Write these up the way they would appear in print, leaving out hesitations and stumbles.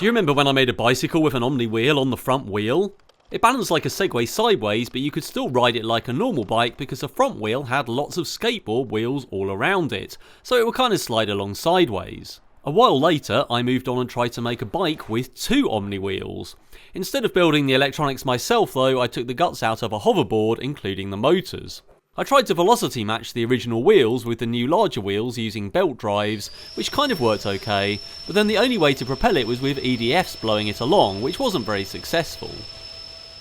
Do you remember when I made a bicycle with an omni-wheel on the front wheel? It balanced like a Segway sideways, but you could still ride it like a normal bike because the front wheel had lots of skateboard wheels all around it, so it would kind of slide along sideways. A while later, I moved on and tried to make a bike with 2 omni-wheels. Instead of building the electronics myself though, I took the guts out of a hoverboard, including the motors. I tried to velocity match the original wheels with the new larger wheels using belt drives, which kind of worked okay, but then the only way to propel it was with EDFs blowing it along, which wasn't very successful.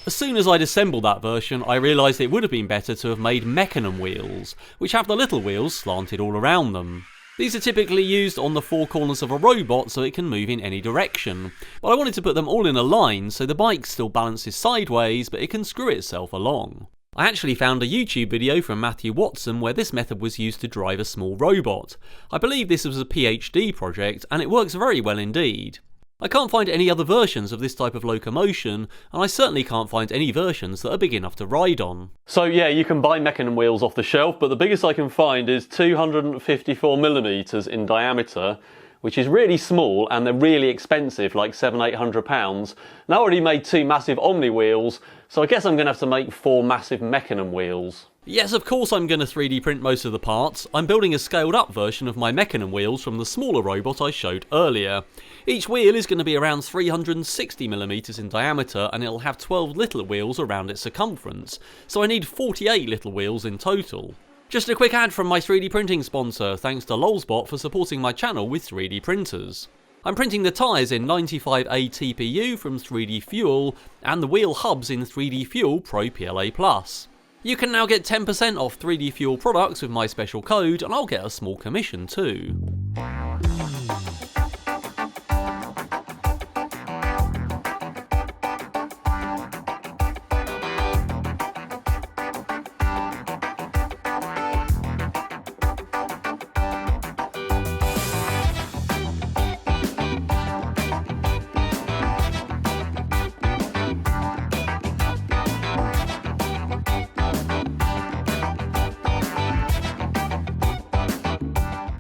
As soon as I'd assembled that version, I realised it would have been better to have made Mecanum wheels, which have the little wheels slanted all around them. These are typically used on the 4 corners of a robot so it can move in any direction, but I wanted to put them all in a line so the bike still balances sideways but it can screw itself along. I actually found a YouTube video from Matthew Watson where this method was used to drive a small robot. I believe this was a PhD project and it works very well indeed. I can't find any other versions of this type of locomotion, and I certainly can't find any versions that are big enough to ride on. So yeah, you can buy Mecanum wheels off the shelf, but the biggest I can find is 254mm in diameter, which is really small, and they're really expensive, like £700–800. And I already made 2 massive Omni wheels, so I guess I'm going to have to make 4 massive Mecanum wheels. Yes, of course I'm going to 3D print most of the parts. I'm building a scaled up version of my Mecanum wheels from the smaller robot I showed earlier. Each wheel is going to be around 360mm in diameter and it'll have 12 little wheels around its circumference, so I need 48 little wheels in total. Just a quick ad from my 3D printing sponsor, thanks to Lolsbot for supporting my channel with 3D printers. I'm printing the tyres in 95A TPU from 3D Fuel and the wheel hubs in 3D Fuel Pro PLA+. You can now get 10% off 3D Fuel products with my special code, and I'll get a small commission too.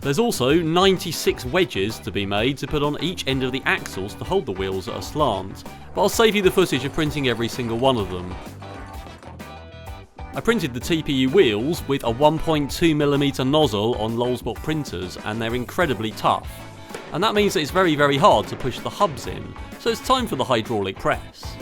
There's also 96 wedges to be made to put on each end of the axles to hold the wheels at a slant, but I'll save you the footage of printing every single one of them. I printed the TPU wheels with a 1.2mm nozzle on Lolsbot printers, and they're incredibly tough. And that means that it's very hard to push the hubs in, so it's time for the hydraulic press.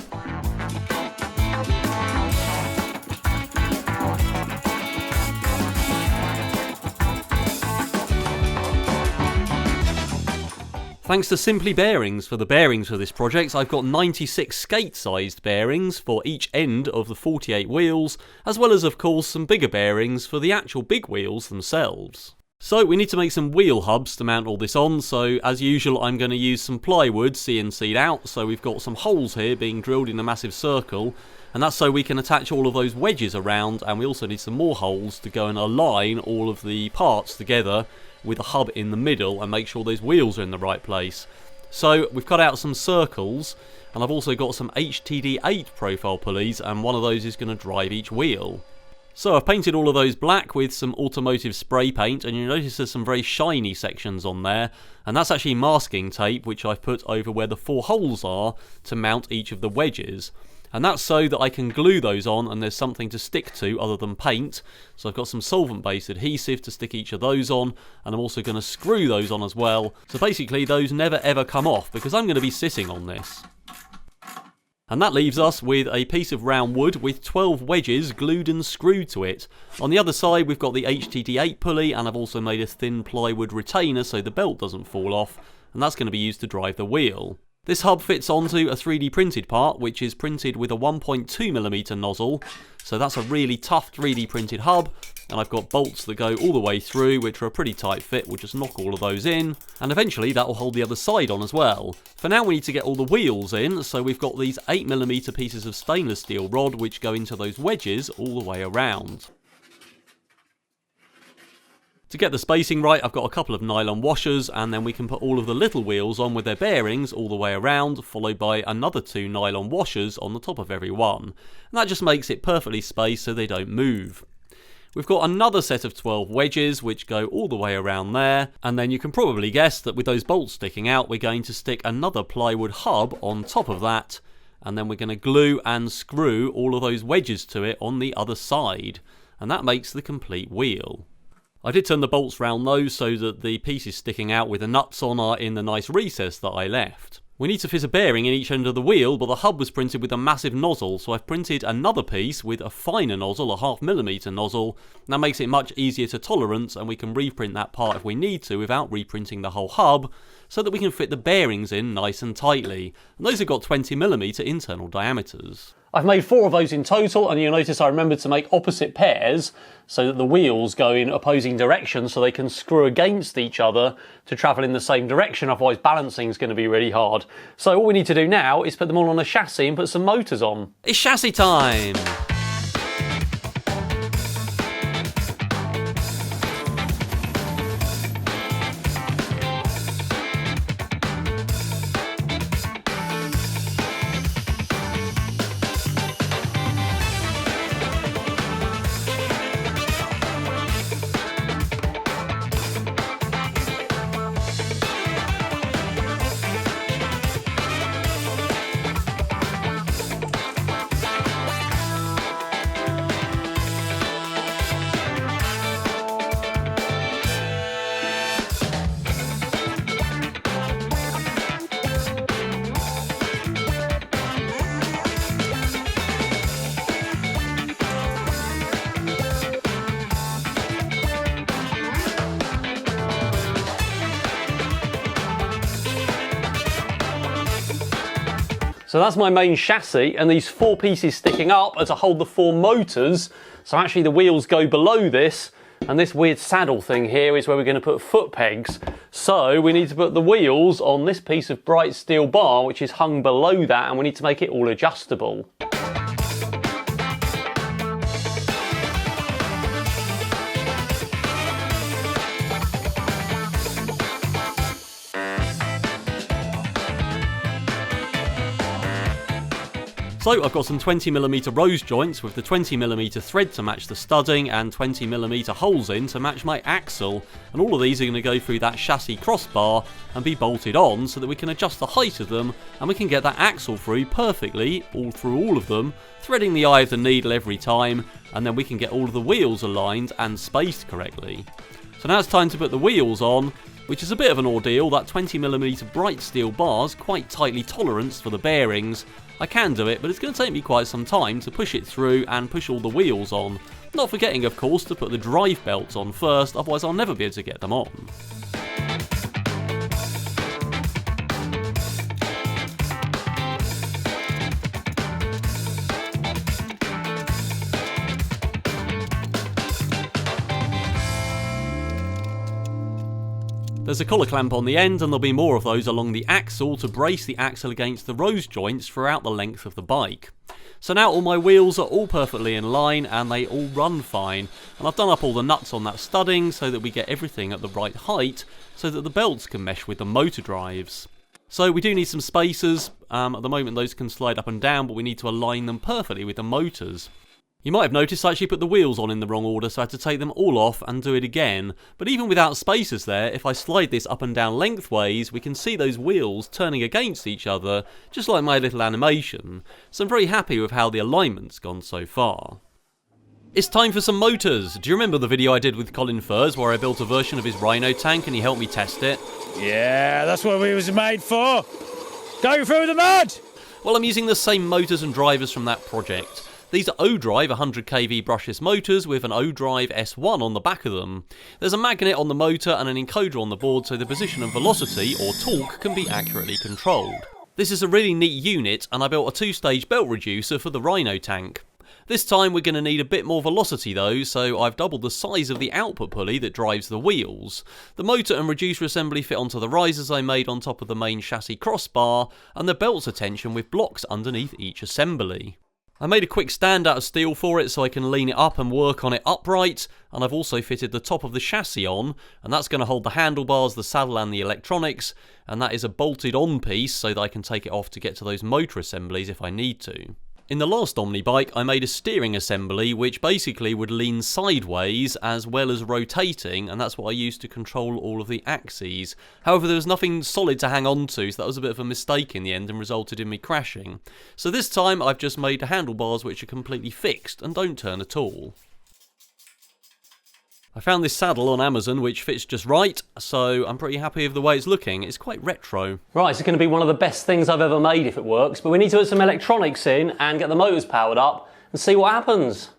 Thanks to Simply Bearings for the bearings for this project, I've got 96 skate-sized bearings for each end of the 48 wheels, as well as of course some bigger bearings for the actual big wheels themselves. So we need to make some wheel hubs to mount all this on, so as usual I'm going to use some plywood CNC'd out, so we've got some holes here being drilled in a massive circle, and that's so we can attach all of those wedges around, and we also need some more holes to go and align all of the parts together with a hub in the middle and make sure those wheels are in the right place. So we've cut out some circles, and I've also got some HTD8 profile pulleys, and one of those is going to drive each wheel. So I've painted all of those black with some automotive spray paint, and you'll notice there's some very shiny sections on there, and that's actually masking tape which I've put over where the 4 holes are to mount each of the wedges. And that's so that I can glue those on and there's something to stick to other than paint. So I've got some solvent based adhesive to stick each of those on, and I'm also going to screw those on as well. So basically those never ever come off because I'm going to be sitting on this. And that leaves us with a piece of round wood with 12 wedges glued and screwed to it. On the other side we've got the HTD8 pulley, and I've also made a thin plywood retainer so the belt doesn't fall off, and that's going to be used to drive the wheel. This hub fits onto a 3D printed part, which is printed with a 1.2mm nozzle, so that's a really tough 3D printed hub, and I've got bolts that go all the way through, which are a pretty tight fit. We'll just knock all of those in, and eventually that will hold the other side on as well. For now we need to get all the wheels in, so we've got these 8mm pieces of stainless steel rod which go into those wedges all the way around. To get the spacing right, I've got a couple of nylon washers, and then we can put all of the little wheels on with their bearings all the way around, followed by another 2 nylon washers on the top of every one. And that just makes it perfectly spaced so they don't move. We've got another set of 12 wedges which go all the way around there, and then you can probably guess that with those bolts sticking out we're going to stick another plywood hub on top of that, and then we're going to glue and screw all of those wedges to it on the other side, and that makes the complete wheel. I did turn the bolts round though so that the pieces sticking out with the nuts on are in the nice recess that I left. We need to fit a bearing in each end of the wheel, but the hub was printed with a massive nozzle, so I've printed another piece with a finer nozzle, a 0.5mm nozzle. That makes it much easier to tolerance, and we can reprint that part if we need to without reprinting the whole hub, so that we can fit the bearings in nice and tightly. And those have got 20mm internal diameters. I've made 4 of those in total, and you'll notice I remembered to make opposite pairs so that the wheels go in opposing directions so they can screw against each other to travel in the same direction, otherwise balancing is going to be really hard. So all we need to do now is put them all on a chassis and put some motors on. It's chassis time! So that's my main chassis, and these 4 pieces sticking up are to hold the 4 motors. So actually the wheels go below this, and this weird saddle thing here is where we're going to put foot pegs. So we need to put the wheels on this piece of bright steel bar which is hung below that, and we need to make it all adjustable. So I've got some 20mm rose joints with the 20mm thread to match the studding and 20mm holes in to match my axle, and all of these are going to go through that chassis crossbar and be bolted on so that we can adjust the height of them and we can get that axle through perfectly all through all of them, threading the eye of the needle every time, and then we can get all of the wheels aligned and spaced correctly. So now it's time to put the wheels on, which is a bit of an ordeal. That 20mm bright steel bar's quite tightly toleranced for the bearings. I can do it, but it's going to take me quite some time to push it through and push all the wheels on. Not forgetting, of course, to put the drive belts on first, otherwise I'll never be able to get them on. There's a collar clamp on the end, and there'll be more of those along the axle to brace the axle against the rose joints throughout the length of the bike. So now all my wheels are all perfectly in line and they all run fine, and I've done up all the nuts on that studding so that we get everything at the right height so that the belts can mesh with the motor drives. So we do need some spacers. At the moment those can slide up and down, but we need to align them perfectly with the motors. You might have noticed I actually put the wheels on in the wrong order, so I had to take them all off and do it again. But even without spacers there, if I slide this up and down lengthways, we can see those wheels turning against each other, just like my little animation. So I'm very happy with how the alignment's gone so far. It's time for some motors. Do you remember the video I did with Colin Furs where I built a version of his Rhino tank and he helped me test it? Yeah, that's what we was made for. Go through the mud! Well, I'm using the same motors and drivers from that project. These are O-Drive 100kV brushless motors with an O-Drive S1 on the back of them. There's a magnet on the motor and an encoder on the board so the position and velocity, or torque, can be accurately controlled. This is a really neat unit, and I built a 2-stage belt reducer for the Rhino tank. This time we're going to need a bit more velocity though, so I've doubled the size of the output pulley that drives the wheels. The motor and reducer assembly fit onto the risers I made on top of the main chassis crossbar, and the belts are tensioned with blocks underneath each assembly. I made a quick stand out of steel for it so I can lean it up and work on it upright, and I've also fitted the top of the chassis on, and that's going to hold the handlebars, the saddle and the electronics, and that is a bolted on piece so that I can take it off to get to those motor assemblies if I need to. In the last Omni bike, I made a steering assembly which basically would lean sideways as well as rotating, and that's what I used to control all of the axes. However, there was nothing solid to hang on to, so that was a bit of a mistake in the end and resulted in me crashing. So this time I've just made handlebars which are completely fixed and don't turn at all. I found this saddle on Amazon which fits just right, so I'm pretty happy with the way it's looking. It's quite retro. Right, it's going to be one of the best things I've ever made if it works, but we need to put some electronics in and get the motors powered up and see what happens.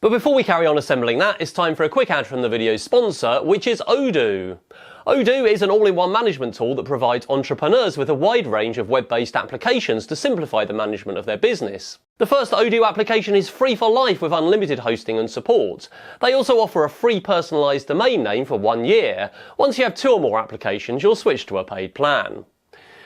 But before we carry on assembling that, it's time for a quick ad from the video's sponsor, which is Odoo. Odoo is an all-in-one management tool that provides entrepreneurs with a wide range of web-based applications to simplify the management of their business. The first Odoo application is free for life with unlimited hosting and support. They also offer a free personalised domain name for 1 year. Once you have 2 or more applications, you'll switch to a paid plan.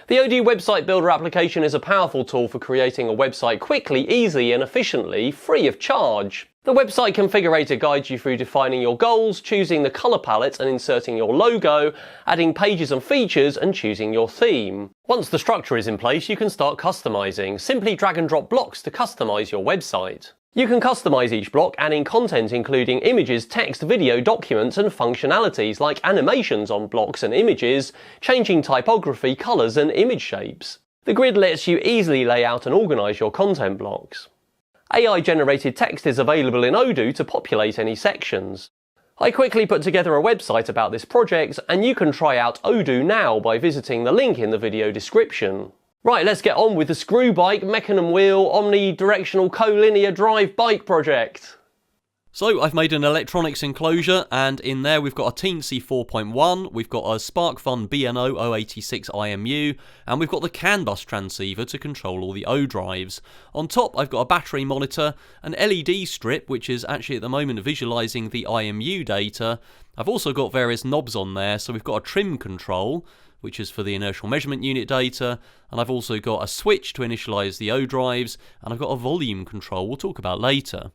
The Odoo Website Builder application is a powerful tool for creating a website quickly, easily and efficiently, free of charge. The website configurator guides you through defining your goals, choosing the colour palette and inserting your logo, adding pages and features and choosing your theme. Once the structure is in place, you can start customising. Simply drag and drop blocks to customise your website. You can customise each block, adding content including images, text, video, documents and functionalities like animations on blocks and images, changing typography, colours and image shapes. The grid lets you easily lay out and organise your content blocks. AI-generated text is available in Odoo to populate any sections. I quickly put together a website about this project, and you can try out Odoo now by visiting the link in the video description. Right, let's get on with the screw bike, Mecanum wheel, omni-directional collinear drive bike project. So I've made an electronics enclosure, and in there we've got a Teensy 4.1, we've got a SparkFun BNO 086 IMU, and we've got the CAN bus transceiver to control all the O drives. On top I've got a battery monitor, an LED strip which is actually at the moment visualising the IMU data. I've also got various knobs on there, so we've got a trim control, which is for the inertial measurement unit data, and I've also got a switch to initialise the O drives, and I've got a volume control we'll talk about later.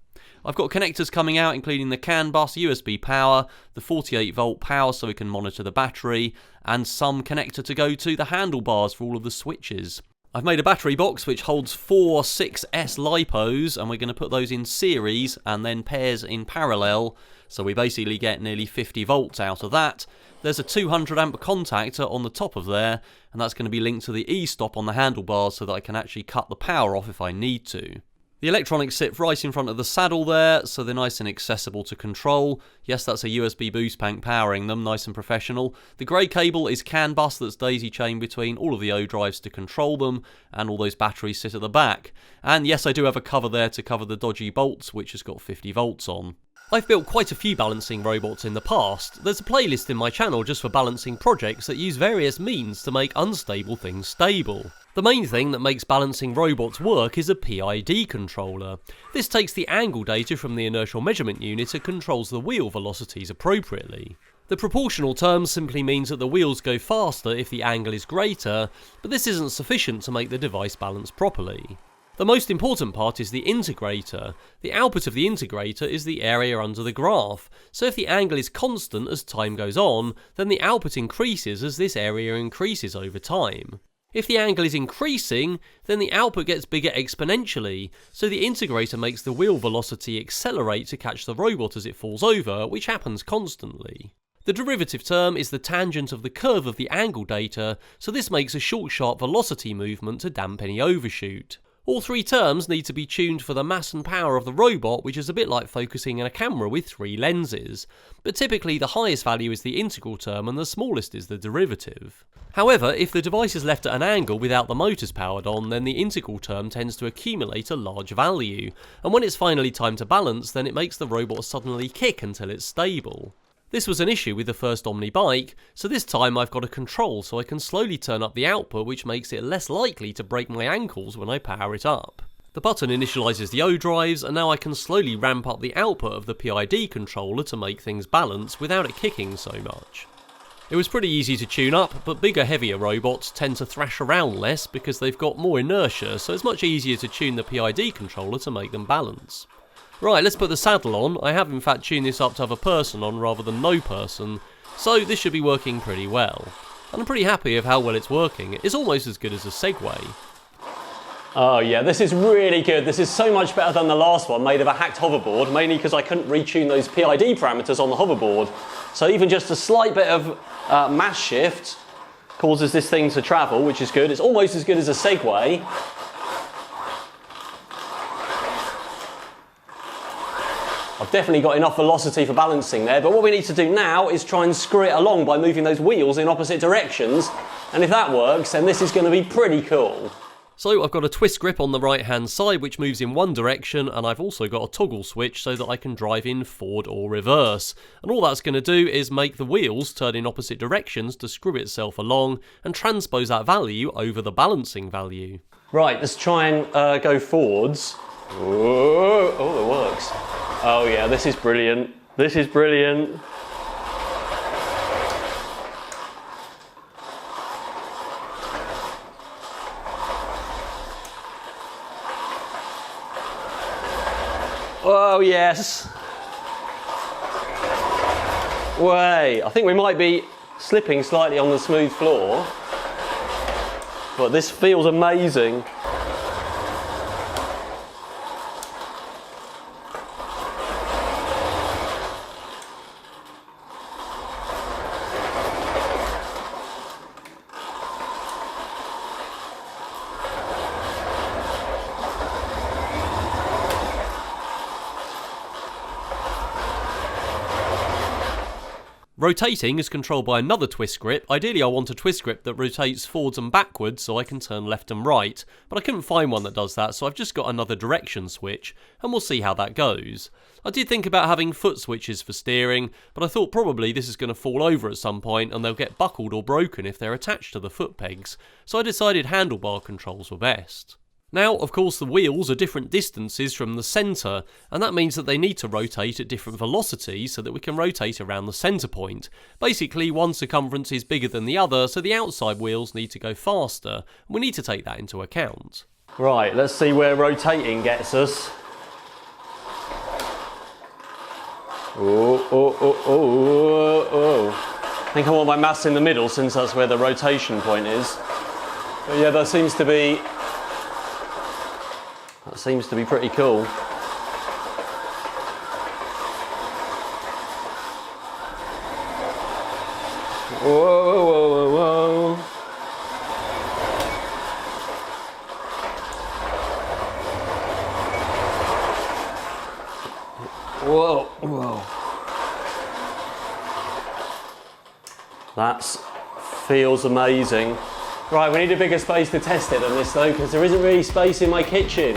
I've got connectors coming out including the CAN bus, USB power, the 48 volt power so we can monitor the battery, and some connector to go to the handlebars for all of the switches. I've made a battery box which holds 4 6S LiPos, and we're going to put those in series and then pairs in parallel, so we basically get nearly 50 volts out of that. There's a 200 amp contactor on the top of there, and that's going to be linked to the e-stop on the handlebars so that I can actually cut the power off if I need to. The electronics sit right in front of the saddle there, so they're nice and accessible to control. Yes, that's a USB boost pack powering them, nice and professional. The grey cable is CAN bus that's daisy chained between all of the O drives to control them, and all those batteries sit at the back. And yes, I do have a cover there to cover the dodgy bolts, which has got 50 volts on. I've built quite a few balancing robots in the past. There's a playlist in my channel just for balancing projects that use various means to make unstable things stable. The main thing that makes balancing robots work is a PID controller. This takes the angle data from the inertial measurement unit and controls the wheel velocities appropriately. The proportional term simply means that the wheels go faster if the angle is greater, but this isn't sufficient to make the device balance properly. The most important part is the integrator. The output of the integrator is the area under the graph, so if the angle is constant as time goes on, then the output increases as this area increases over time. If the angle is increasing, then the output gets bigger exponentially, so the integrator makes the wheel velocity accelerate to catch the robot as it falls over, which happens constantly. The derivative term is the tangent of the curve of the angle data, so this makes a short sharp velocity movement to damp any overshoot. All 3 terms need to be tuned for the mass and power of the robot, which is a bit like focusing in a camera with 3 lenses, but typically the highest value is the integral term and the smallest is the derivative. However, if the device is left at an angle without the motors powered on, then the integral term tends to accumulate a large value, and when it's finally time to balance, then it makes the robot suddenly kick until it's stable. This was an issue with the first Omni bike, so this time I've got a control so I can slowly turn up the output, which makes it less likely to break my ankles when I power it up. The button initialises the O drives, and now I can slowly ramp up the output of the PID controller to make things balance without it kicking so much. It was pretty easy to tune up, but bigger, heavier robots tend to thrash around less because they've got more inertia, so it's much easier to tune the PID controller to make them balance. Right, let's put the saddle on. I have in fact tuned this up to have a person on rather than no person, so this should be working pretty well. And I'm pretty happy with how well it's working. It's almost as good as a Segway. Oh yeah, this is really good. This is so much better than the last one, made of a hacked hoverboard, mainly because I couldn't retune those PID parameters on the hoverboard. So even just a slight bit of mass shift causes this thing to travel, which is good. It's almost as good as a Segway. I've definitely got enough velocity for balancing there, but what we need to do now is try and screw it along by moving those wheels in opposite directions. And if that works, then this is going to be pretty cool. So I've got a twist grip on the right hand side which moves in one direction, and I've also got a toggle switch so that I can drive in forward or reverse. And all that's going to do is make the wheels turn in opposite directions to screw itself along and transpose that value over the balancing value. Right, let's try and go forwards. Whoa. Oh, it works. Oh yeah, this is brilliant. This is brilliant. Oh yes. Way. I think we might be slipping slightly on the smooth floor, but this feels amazing. Rotating is controlled by another twist grip. Ideally I want a twist grip that rotates forwards and backwards so I can turn left and right, but I couldn't find one that does that, so I've just got another direction switch, and we'll see how that goes. I did think about having foot switches for steering, but I thought probably this is going to fall over at some point and they'll get buckled or broken if they're attached to the foot pegs, so I decided handlebar controls were best. Now, of course, the wheels are different distances from the centre, and that means that they need to rotate at different velocities so that we can rotate around the centre point. Basically, one circumference is bigger than the other, so the outside wheels need to go faster, and we need to take that into account. Right, let's see where rotating gets us. Oh. I think I want my mass in the middle since that's where the rotation point is. But yeah, that seems to be pretty cool. Whoa. Whoa. That feels amazing. Right, we need a bigger space to test it than this though, because there isn't really space in my kitchen.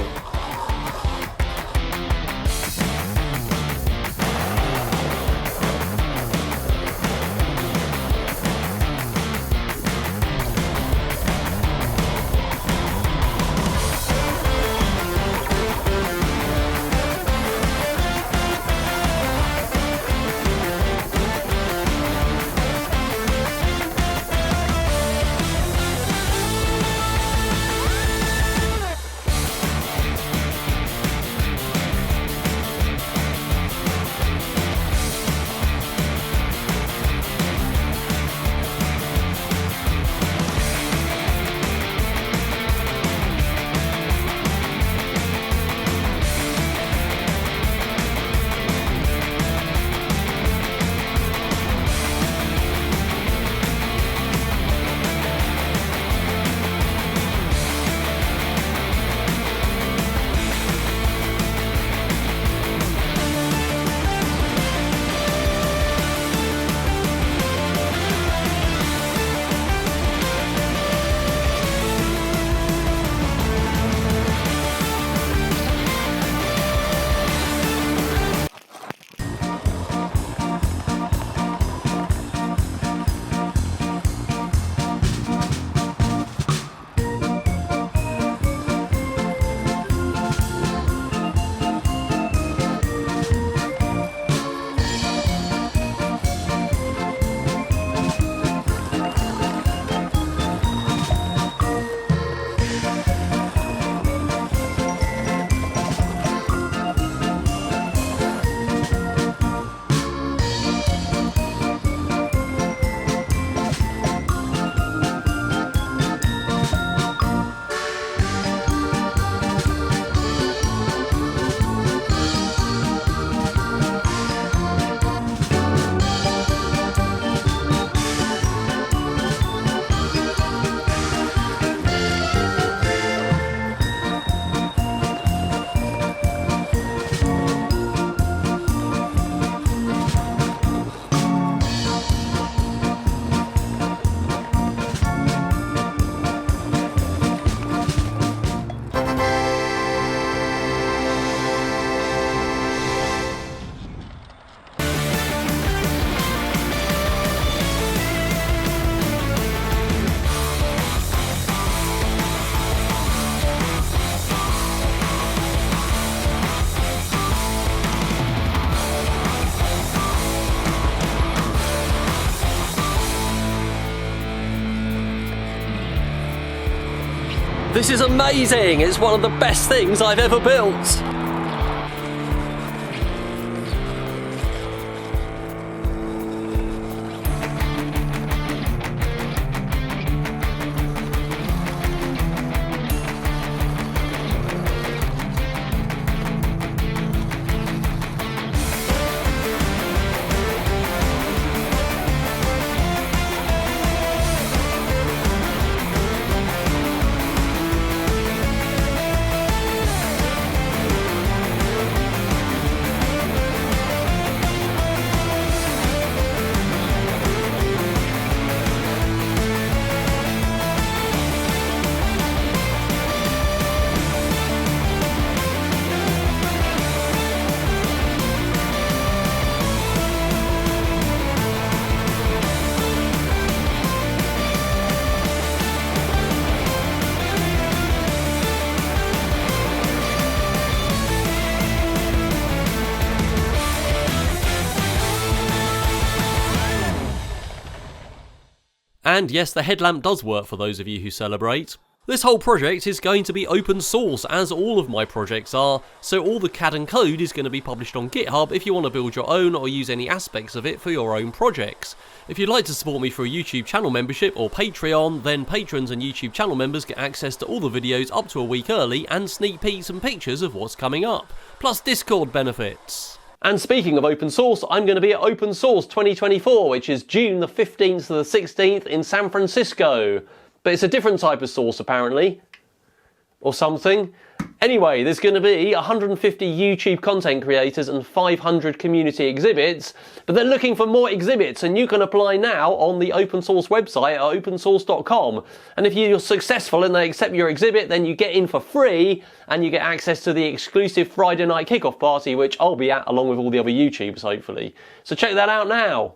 This is amazing! It's one of the best things I've ever built! And yes, the headlamp does work for those of you who celebrate. This whole project is going to be open source, as all of my projects are, so all the CAD and code is going to be published on GitHub if you want to build your own or use any aspects of it for your own projects. If you'd like to support me through a YouTube channel membership or Patreon, then patrons and YouTube channel members get access to all the videos up to a week early and sneak peeks and pictures of what's coming up, plus Discord benefits. And speaking of open source, I'm going to be at Open Source 2024, which is June the 15th to the 16th in San Francisco. But it's a different type of source apparently, or something. Anyway, there's going to be 150 YouTube content creators and 500 community exhibits, but they're looking for more exhibits, and you can apply now on the open source website at opensource.com. And if you're successful and they accept your exhibit, then you get in for free and you get access to the exclusive Friday night kickoff party, which I'll be at along with all the other YouTubers hopefully. So check that out now.